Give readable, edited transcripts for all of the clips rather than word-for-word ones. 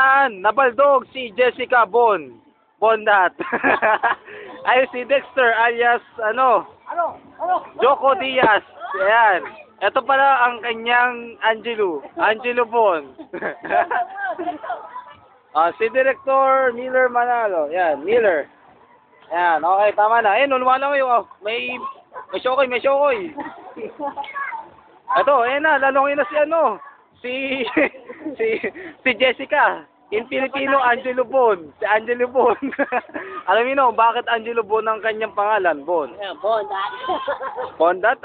nakaraan, nabaldog si Jessica Bondat. Ay si Dexter alias Joko Diaz. Ayan. Ito pala ang kanyang Angelo Bon. Si Director Miller Manalo. Yan, Miller. Yan, okay, tama na. Ayun, lumalangoy. May syokoy. Ito, ayun na, lalongin na si Jessica. In Filipino, Angelo Bon. Si Angelo Bon. Alam niyo bakit Angelo Bon ang kanyang pangalan? Bon. Bondat. Bondat,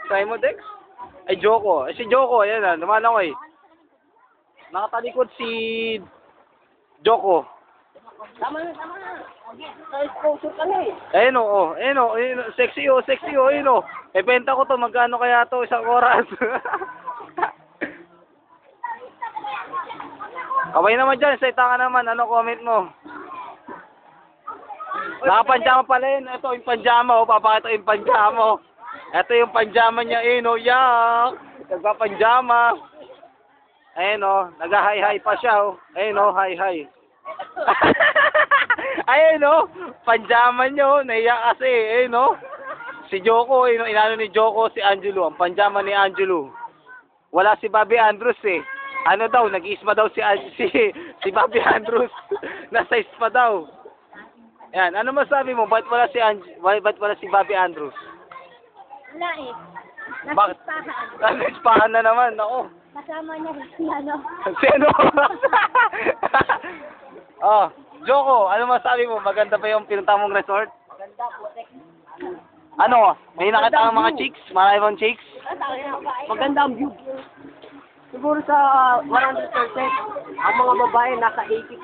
Simon Dex? Ay, Joko. Si Joko, ayan na, lumalangoy. Nakatalikod si Joko. Tama na. Sa-exposure ka na eh. Ayun sexy ayun o. Benta ko to, magkano kaya to isang oras? Kaway naman dyan, sa ka naman, comment mo? Nakapanjama pala yun, ito yung panjama papakita yung panjama Ito yung panjama niya, yak! Nagpapanjama. Ayun nag-hi-hi pa siya Ayun hi-hi. Ayun panjama niyo, naiyak kasi, Si Joko, inano ni Joko si Angelo, ang panjama ni Angelo. Wala si Bobby Andrews nag-isma daw si Bobby Andrews. Nasa ispa daw. Yan, ano masabi mo? Ba't wala si Bobby Andrews? Wala eh. Bakit? Nasa-ispahan na naman, Kasama niya si Sino? Joko, ano masabi mo? Maganda ba yung pinunta mong resort? Maganda po. May nakita ang mga chicks? Maraming chicks? Maganda ang view. Siguro sa 100%, ang mga babae nasa 80%.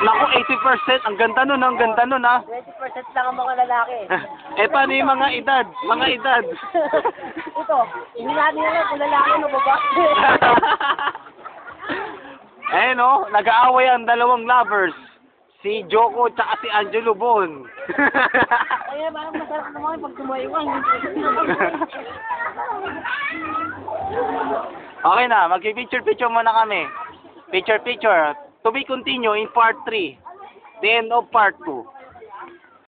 Naku, 80%. Ang ganda nun 20% lang ang mga lalaki. Paano yung mga edad? Ito, hindi natin alam kung lalaki o babae. Nag-aaway ang dalawang lovers. Si Joko at si Angelo Bon. Kaya parang masarap naman pag tumayiwang. Okay na, mag-picture muna kami. Picture. To be continued in part 3. The end of part 2.